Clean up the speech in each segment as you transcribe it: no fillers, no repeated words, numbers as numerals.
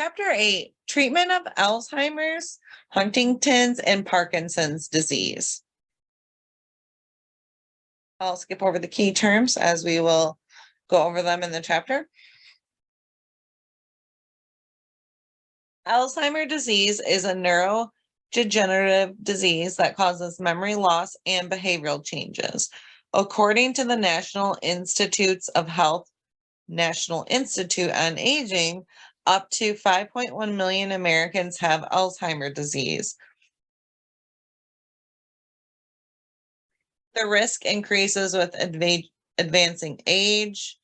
Chapter 8, Treatment of Alzheimer's, Huntington's, and Parkinson's disease. I'll skip over the key terms as we will go over them in the chapter. Alzheimer's disease is a neurodegenerative disease that causes memory loss and behavioral changes. According to the National Institutes of Health, National Institute on Aging, up to 5.1 million Americans have Alzheimer's disease. The risk increases with advancing age.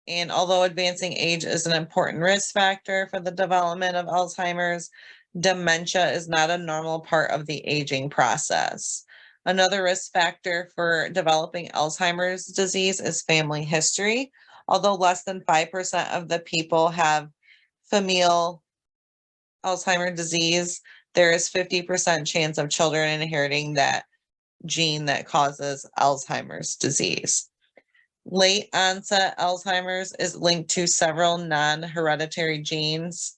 And although advancing age is an important risk factor for the development of Alzheimer's, dementia is not a normal part of the aging process. Another risk factor for developing Alzheimer's disease is family history. Although less than 5% of the people have familial Alzheimer's disease, there is 50% chance of children inheriting that gene that causes Alzheimer's disease. Late onset Alzheimer's is linked to several non-hereditary genes.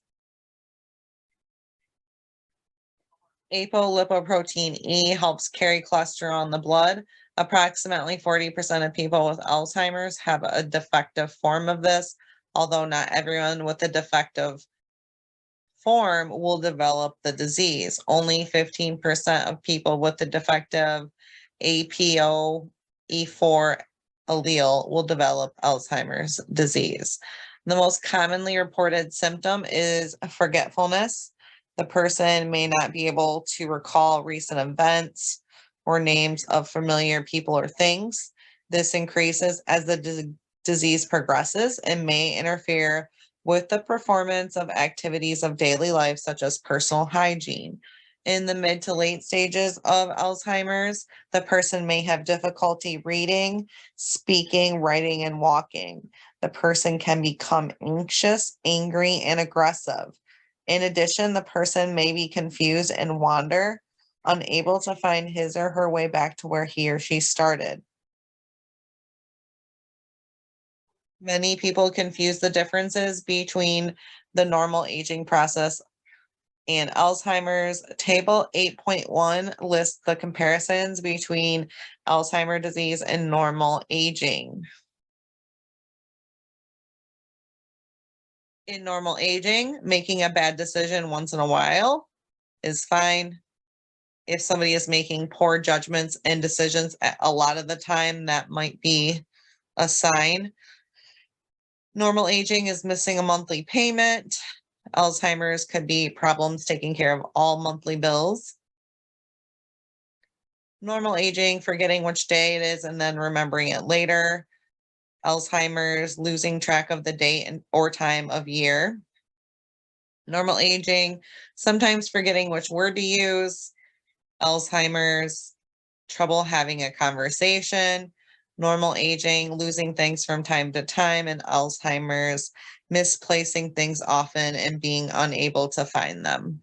Apolipoprotein E helps carry cholesterol in the blood. Approximately 40% of people with Alzheimer's have a defective form of this, although not everyone with a defective form will develop the disease. Only 15% of people with the defective APOE4 allele will develop Alzheimer's disease. The most commonly reported symptom is forgetfulness. The person may not be able to recall recent events or names of familiar people or things. This increases as the disease progresses and may interfere with the performance of activities of daily life, such as personal hygiene. In the mid to late stages of Alzheimer's, the person may have difficulty reading, speaking, writing, and walking. The person can become anxious, angry, and aggressive. In addition, the person may be confused and wander, unable to find his or her way back to where he or she started. Many people confuse the differences between the normal aging process and Alzheimer's. Table 8.1 lists the comparisons between Alzheimer's disease and normal aging. In normal aging, making a bad decision once in a while is fine. If somebody is making poor judgments and decisions a lot of the time, that might be a sign. Normal aging is missing a monthly payment. Alzheimer's could be problems taking care of all monthly bills. Normal aging, forgetting which day it is and then remembering it later. Alzheimer's, losing track of the date or time of year. Normal aging, sometimes forgetting which word to use. Alzheimer's, trouble having a conversation. Normal aging, losing things from time to time. And Alzheimer's, misplacing things often and being unable to find them.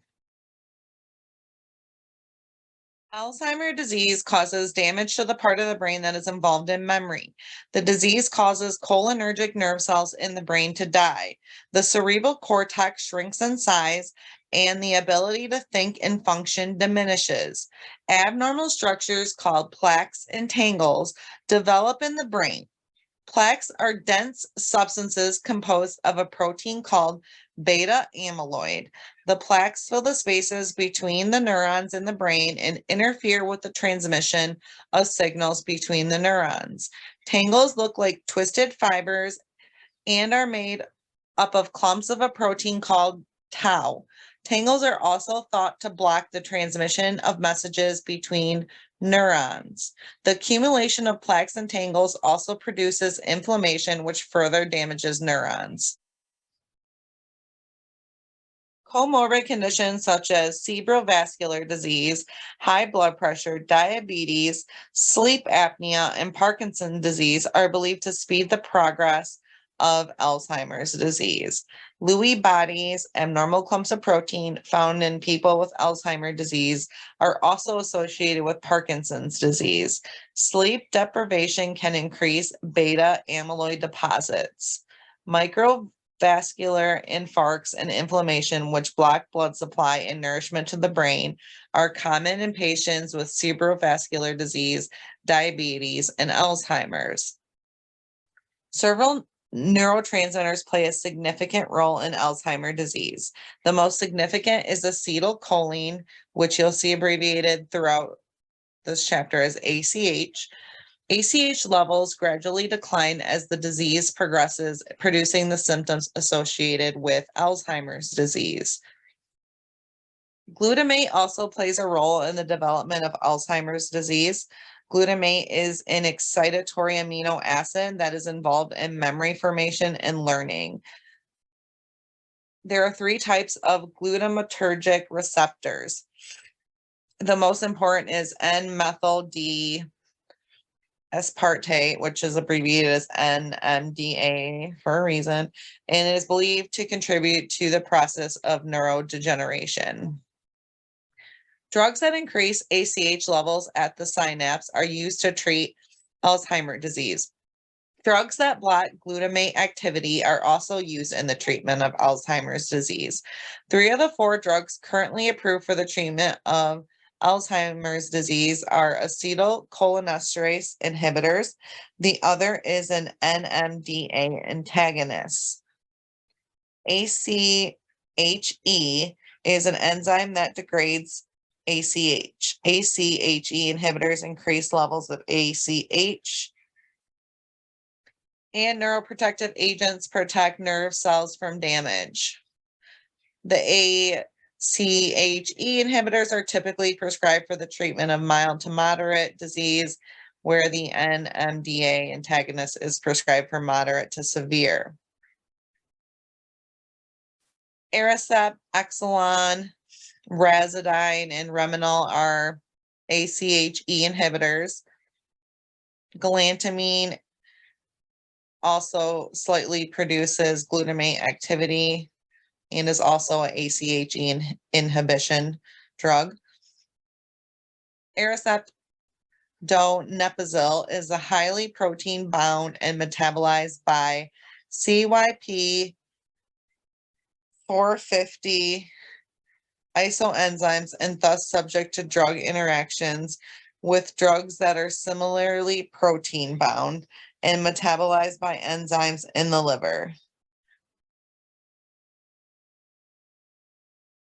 Alzheimer's disease causes damage to the part of the brain that is involved in memory. The disease causes cholinergic nerve cells in the brain to die. The cerebral cortex shrinks in size, and the ability to think and function diminishes. Abnormal structures called plaques and tangles develop in the brain. Plaques are dense substances composed of a protein called beta amyloid. The plaques fill the spaces between the neurons in the brain and interfere with the transmission of signals between the neurons. Tangles look like twisted fibers and are made up of clumps of a protein called tau. Tangles are also thought to block the transmission of messages between neurons. The accumulation of plaques and tangles also produces inflammation, which further damages neurons. Comorbid conditions such as cerebrovascular disease, high blood pressure, diabetes, sleep apnea, and Parkinson's disease are believed to speed the progress of Alzheimer's disease. Lewy bodies, abnormal clumps of protein found in people with Alzheimer's disease, are also associated with Parkinson's disease. Sleep deprivation can increase beta amyloid deposits. vascular infarcts and inflammation, which block blood supply and nourishment to the brain, are common in patients with cerebrovascular disease, diabetes, and Alzheimer's. Several neurotransmitters play a significant role in Alzheimer's disease. The most significant is acetylcholine, which you'll see abbreviated throughout this chapter as ACH. ACH levels gradually decline as the disease progresses, producing the symptoms associated with Alzheimer's disease. Glutamate also plays a role in the development of Alzheimer's disease. Glutamate is an excitatory amino acid that is involved in memory formation and learning. There are 3 types of glutamatergic receptors. The most important is N-methyl-D aspartate, which is abbreviated as NMDA for a reason, and it is believed to contribute to the process of neurodegeneration. Drugs that increase ACH levels at the synapse are used to treat Alzheimer's disease. Drugs that block glutamate activity are also used in the treatment of Alzheimer's disease. 3 of the 4 drugs currently approved for the treatment of Alzheimer's disease are acetylcholinesterase inhibitors. The other is an NMDA antagonist. ACHE is an enzyme that degrades ACH. ACHE inhibitors increase levels of ACH. And neuroprotective agents protect nerve cells from damage. The ACHE inhibitors are typically prescribed for the treatment of mild to moderate disease, where the NMDA antagonist is prescribed for moderate to severe. Aricept, Exelon, Razidine, and Reminol are ACHE inhibitors. Galantamine also slightly produces glutamate activity and is also an ACHE inhibition drug. Aricept donepezil is a highly protein bound and metabolized by CYP 450 isoenzymes and thus subject to drug interactions with drugs that are similarly protein bound and metabolized by enzymes in the liver.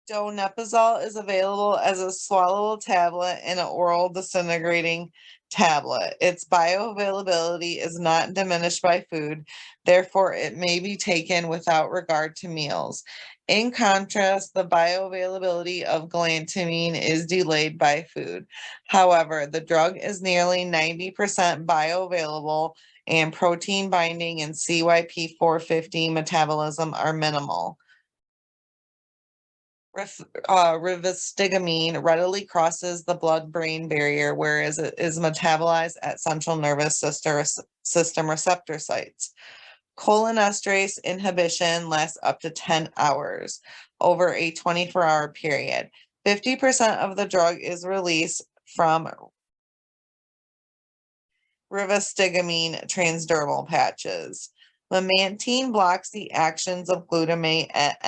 Donepezil is available as a swallowable tablet and an oral disintegrating tablet. Its bioavailability is not diminished by food, therefore it may be taken without regard to meals. In contrast, the bioavailability of galantamine is delayed by food. However, the drug is nearly 90% bioavailable and protein binding and CYP 450 metabolism are minimal. Rivastigmine readily crosses the blood-brain barrier, whereas it is metabolized at central nervous system receptor sites. Cholinesterase inhibition lasts up to 10 hours over a 24-hour period. 50% of the drug is released from rivastigmine transdermal patches. Memantine blocks the actions of glutamate at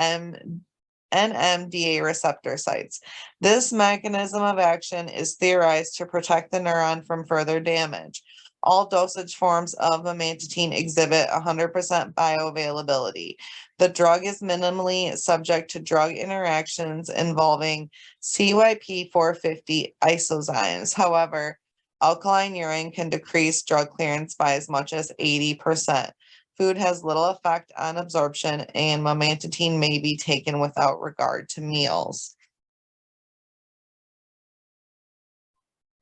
NMDA receptor sites. This mechanism of action is theorized to protect the neuron from further damage. All dosage forms of memantine exhibit 100% bioavailability. The drug is minimally subject to drug interactions involving CYP 450 isozymes. However, alkaline urine can decrease drug clearance by as much as 80%. Food has little effect on absorption, and memantine may be taken without regard to meals.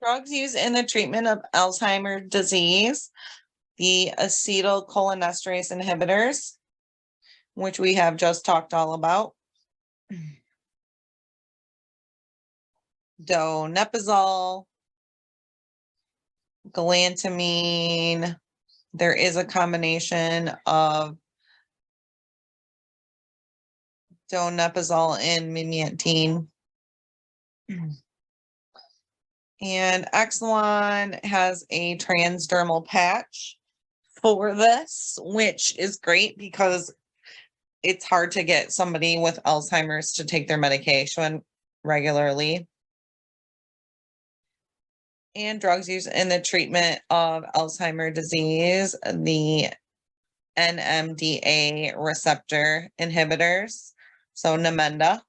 Drugs used in the treatment of Alzheimer's disease, the acetylcholinesterase inhibitors, which we have just talked all about. Donepezil, galantamine. There is a combination of donepezil and memantine. And Exelon has a transdermal patch for this, which is great because it's hard to get somebody with Alzheimer's to take their medication regularly. And drugs used in the treatment of Alzheimer's disease, the NMDA receptor inhibitors, so Namenda.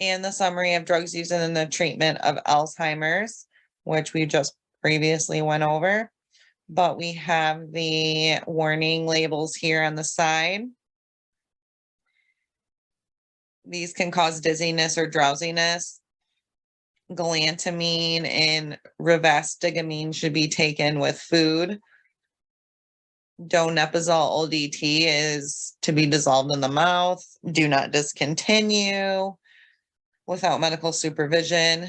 And the summary of drugs used in the treatment of Alzheimer's, which we just previously went over. But we have the warning labels here on the side. These can cause dizziness or drowsiness. Galantamine and rivastigmine should be taken with food. Donepezil ODT is to be dissolved in the mouth. Do not discontinue without medical supervision.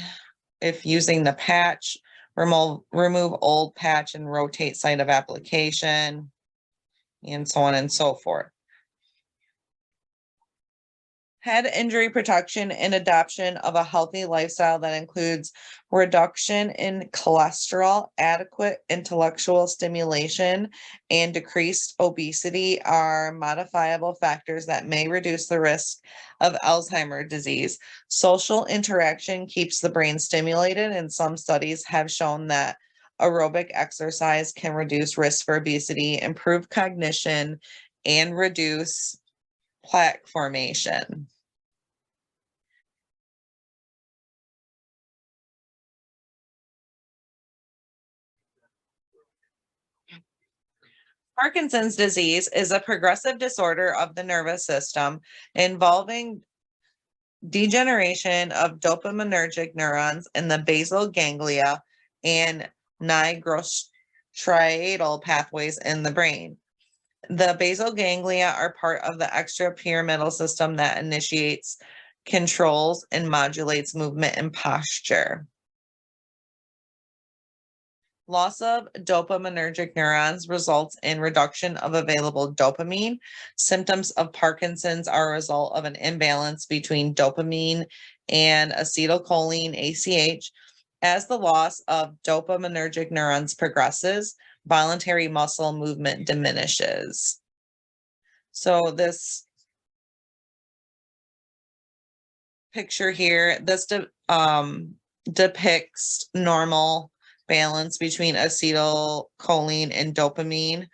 If using the patch, remove old patch and rotate site of application, and so on and so forth. Head injury protection and adoption of a healthy lifestyle that includes reduction in cholesterol, adequate intellectual stimulation, and decreased obesity are modifiable factors that may reduce the risk of Alzheimer's disease. Social interaction keeps the brain stimulated, and some studies have shown that aerobic exercise can reduce risk for obesity, improve cognition, and reduce plaque formation. Parkinson's disease is a progressive disorder of the nervous system involving degeneration of dopaminergic neurons in the basal ganglia and nigrostriatal pathways in the brain. The basal ganglia are part of the extrapyramidal system that initiates, controls, and modulates movement and posture. Loss of dopaminergic neurons results in reduction of available dopamine. Symptoms of Parkinson's are a result of an imbalance between dopamine and acetylcholine, ACH. As the loss of dopaminergic neurons progresses, voluntary muscle movement diminishes. So this picture here, this depicts normal balance between acetylcholine and dopamine.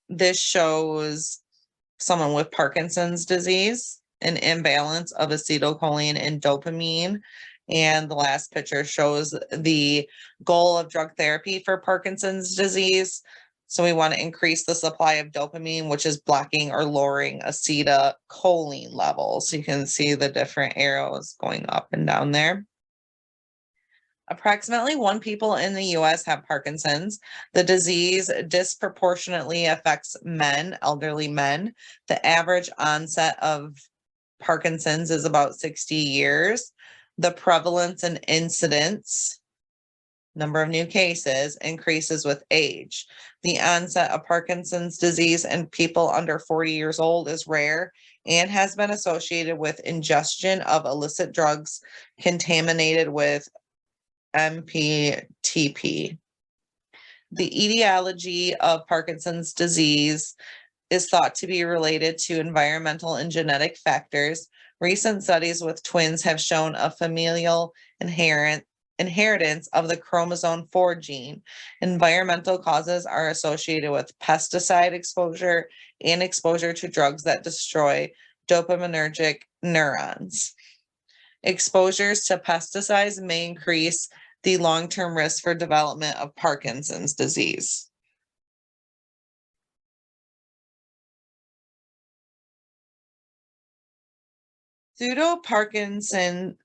This shows someone with Parkinson's disease, an imbalance of acetylcholine and dopamine. And the last picture shows the goal of drug therapy for Parkinson's disease. So we want to increase the supply of dopamine, which is blocking or lowering acetylcholine levels. So you can see the different arrows going up and down there. Approximately 1 people in the US have Parkinson's. The disease disproportionately affects men, elderly men. The average onset of Parkinson's is about 60 years. The prevalence and incidence, number of new cases, increases with age. The onset of Parkinson's disease in people under 40 years old is rare and has been associated with ingestion of illicit drugs contaminated with MPTP. The etiology of Parkinson's disease is thought to be related to environmental and genetic factors. Recent studies with twins have shown a familial inheritance of the chromosome 4 gene. Environmental causes are associated with pesticide exposure and exposure to drugs that destroy dopaminergic neurons. Exposures to pesticides may increase the long-term risk for development of Parkinson's disease. Pseudo-Parkinsonism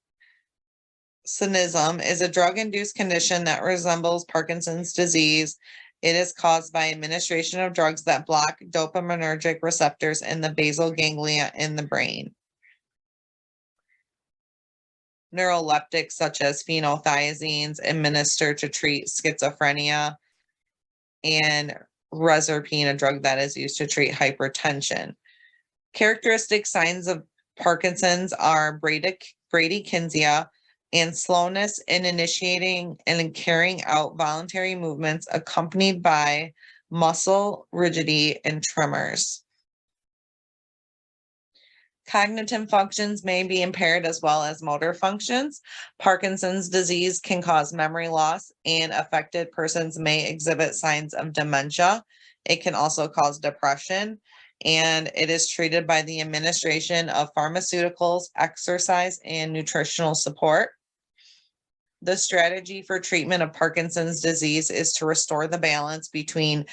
is a drug-induced condition that resembles Parkinson's disease. It is caused by administration of drugs that block dopaminergic receptors in the basal ganglia in the brain. Neuroleptics such as phenothiazines administered to treat schizophrenia, and reserpine, a drug that is used to treat hypertension. Characteristic signs of Parkinson's are bradykinesia and slowness in initiating and carrying out voluntary movements accompanied by muscle rigidity, and tremors. Cognitive functions may be impaired as well as motor functions. Parkinson's disease can cause memory loss, and affected persons may exhibit signs of dementia. It can also cause depression, and it is treated by the administration of pharmaceuticals, exercise, and nutritional support. The strategy for treatment of Parkinson's disease is to restore the balance between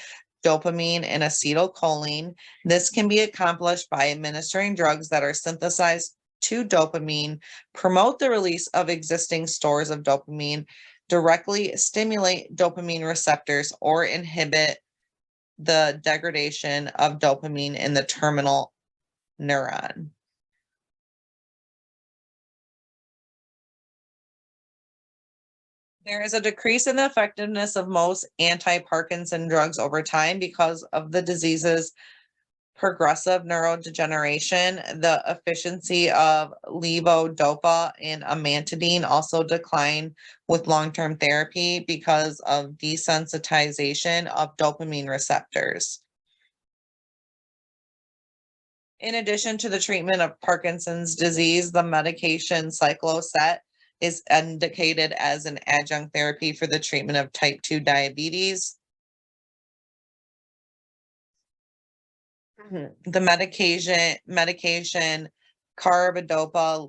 dopamine and acetylcholine. This can be accomplished by administering drugs that are synthesized to dopamine, promote the release of existing stores of dopamine, directly stimulate dopamine receptors, or inhibit the degradation of dopamine in the terminal neuron. There is a decrease in the effectiveness of most anti-Parkinson drugs over time because of the disease's progressive neurodegeneration. The efficiency of levodopa and amantadine also decline with long-term therapy because of desensitization of dopamine receptors. In addition to the treatment of Parkinson's disease, the medication cycloset is indicated as an adjunct therapy for the treatment of type 2 diabetes. The medication carbidopa,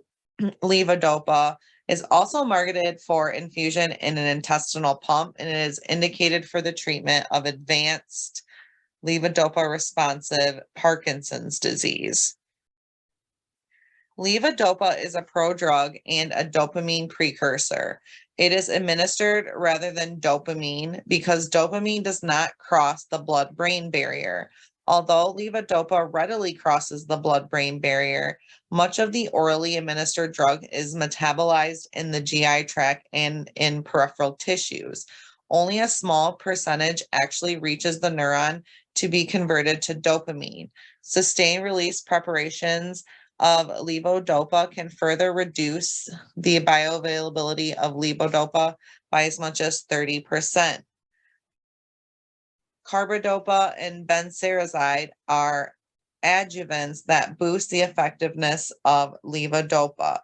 levodopa is also marketed for infusion in an intestinal pump, and it is indicated for the treatment of advanced levodopa responsive Parkinson's disease. Levodopa is a prodrug and a dopamine precursor. It is administered rather than dopamine because dopamine does not cross the blood-brain barrier. Although levodopa readily crosses the blood-brain barrier, much of the orally administered drug is metabolized in the GI tract and in peripheral tissues. Only a small percentage actually reaches the neuron to be converted to dopamine. Sustained release preparations of levodopa can further reduce the bioavailability of levodopa by as much as 30%. Carbidopa and benserazide are adjuvants that boost the effectiveness of levodopa.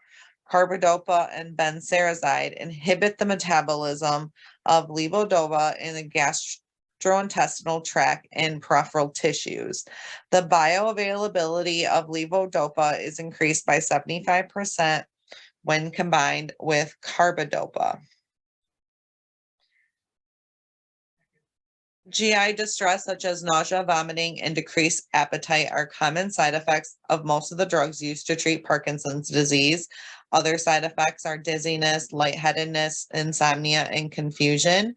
Carbidopa and benserazide inhibit the metabolism of levodopa in the gastrointestinal tract and peripheral tissues. The bioavailability of levodopa is increased by 75% when combined with carbidopa. GI distress, such as nausea, vomiting, and decreased appetite, are common side effects of most of the drugs used to treat Parkinson's disease. Other side effects are dizziness, lightheadedness, insomnia, and confusion.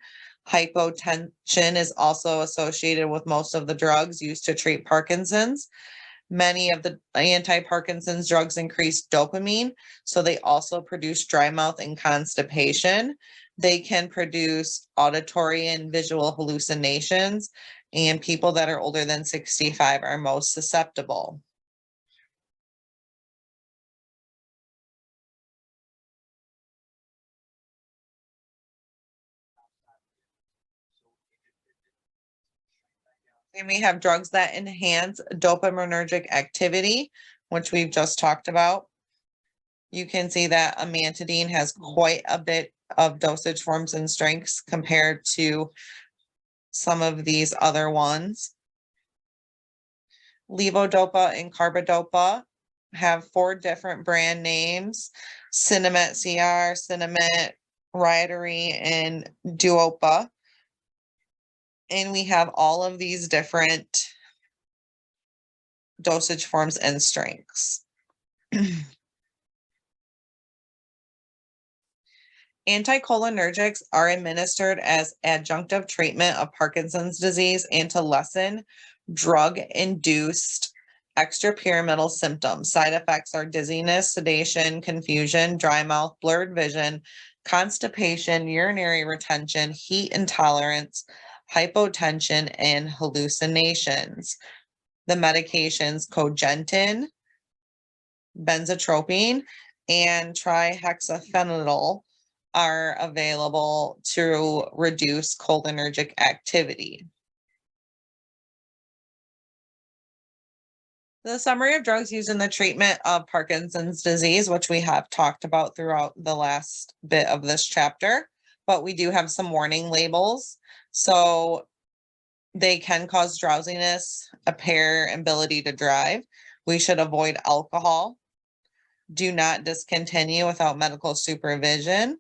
Hypotension is also associated with most of the drugs used to treat Parkinson's. Many of the anti-Parkinson's drugs increase dopamine, so they also produce dry mouth and constipation. They can produce auditory and visual hallucinations, and people that are older than 65 are most susceptible. And we have drugs that enhance dopaminergic activity, which we've just talked about. You can see that amantadine has quite a bit of dosage forms and strengths compared to some of these other ones. Levodopa and carbidopa have 4 different brand names: Cinemet CR, Cinemet, Rytary, and Duopa. And we have all of these different dosage forms and strengths. Anticholinergics are administered as adjunctive treatment of Parkinson's disease and to lessen drug-induced extrapyramidal symptoms. Side effects are dizziness, sedation, confusion, dry mouth, blurred vision, constipation, urinary retention, heat intolerance, hypotension, and hallucinations. The medications cogentin, benzotropine, and trihexyphenidyl are available to reduce cholinergic activity. The summary of drugs used in the treatment of Parkinson's disease, which we have talked about throughout the last bit of this chapter, but we do have some warning labels. So they can cause drowsiness, impair ability to drive. We should avoid alcohol. Do not discontinue without medical supervision.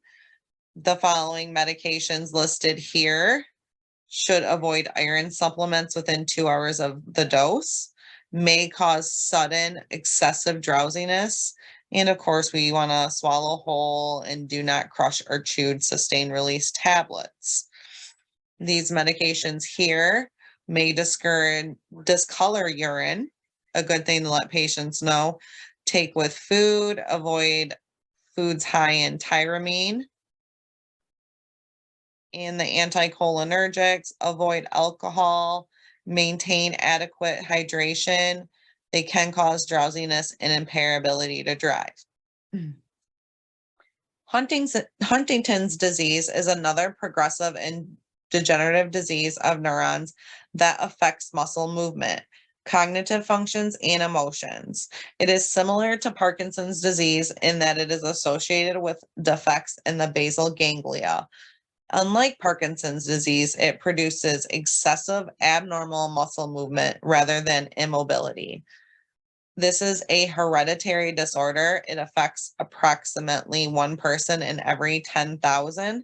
The following medications listed here should avoid iron supplements within 2 hours of the dose. May cause sudden excessive drowsiness. And of course, we want to swallow whole and do not crush or chew sustained release tablets. These medications here may discolor urine, a good thing to let patients know. Take with food, avoid foods high in tyramine. And the anticholinergics, avoid alcohol, maintain adequate hydration. They can cause drowsiness and impair ability to drive. Huntington's disease is another progressive and degenerative disease of neurons that affects muscle movement, cognitive functions, and emotions. It is similar to Parkinson's disease in that it is associated with defects in the basal ganglia. Unlike Parkinson's disease, it produces excessive abnormal muscle movement rather than immobility. This is a hereditary disorder. It affects approximately 1 person in every 10,000.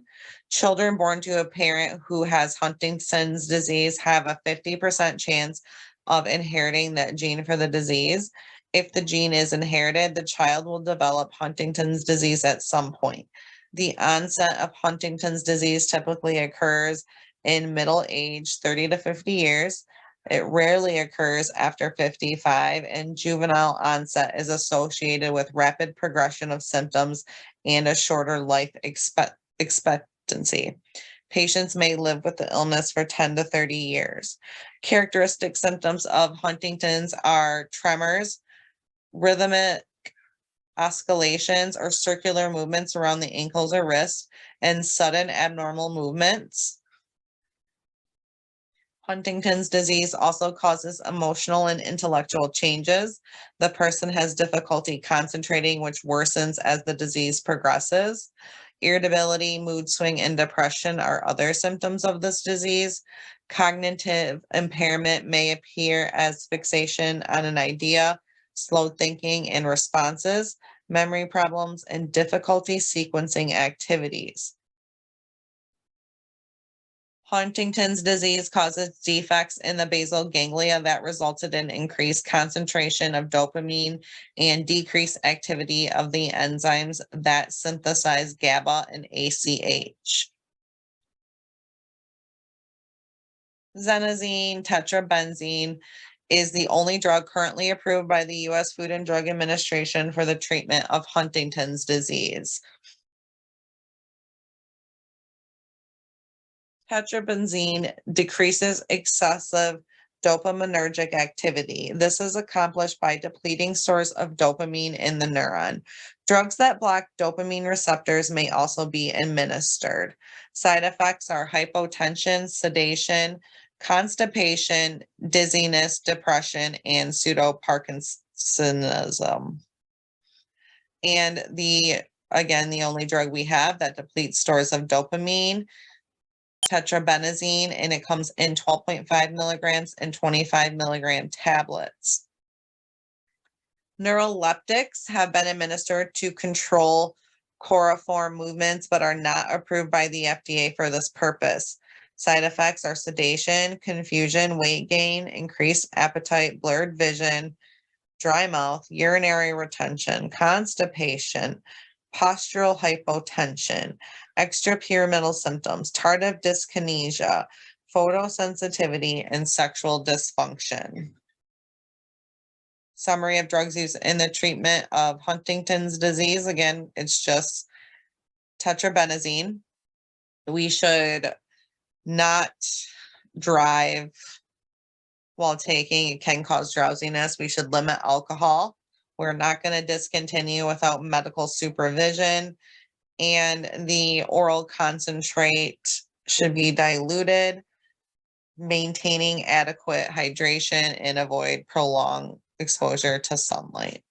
Children born to a parent who has Huntington's disease have a 50% chance of inheriting that gene for the disease. If the gene is inherited, the child will develop Huntington's disease at some point. The onset of Huntington's disease typically occurs in middle age, 30 to 50 years. It rarely occurs after 55, and juvenile onset is associated with rapid progression of symptoms and a shorter life expectancy. Patients may live with the illness for 10 to 30 years. Characteristic symptoms of Huntington's are tremors, rhythmic oscillations or circular movements around the ankles or wrists, and sudden abnormal movements. Huntington's disease also causes emotional and intellectual changes. The person has difficulty concentrating, which worsens as the disease progresses. Irritability, mood swing, and depression are other symptoms of this disease. Cognitive impairment may appear as fixation on an idea, slow thinking and responses, memory problems, and difficulty sequencing activities. Huntington's disease causes defects in the basal ganglia that resulted in increased concentration of dopamine and decreased activity of the enzymes that synthesize GABA and ACH. Xenazine tetrabenzene is the only drug currently approved by the U.S. Food and Drug Administration for the treatment of Huntington's disease. Tetrabenzene decreases excessive dopaminergic activity. This is accomplished by depleting source of dopamine in the neuron. Drugs that block dopamine receptors may also be administered. Side effects are hypotension, sedation, constipation, dizziness, depression, and pseudo Parkinsonism. And the only drug we have that depletes stores of dopamine, tetrabenazine, and it comes in 12.5 milligrams and 25 milligram tablets. Neuroleptics have been administered to control chloroform movements, but are not approved by the FDA for this purpose. Side effects are sedation, confusion, weight gain, increased appetite, blurred vision, dry mouth, urinary retention, constipation, postural hypotension, extrapyramidal symptoms, tardive dyskinesia, photosensitivity, and sexual dysfunction. Summary of drugs used in the treatment of Huntington's disease. Again, it's just tetrabenazine. We should not drive while taking. It can cause drowsiness. We should limit alcohol. We're not going to discontinue without medical supervision. And the oral concentrate should be diluted, maintaining adequate hydration and avoid prolonged exposure to sunlight.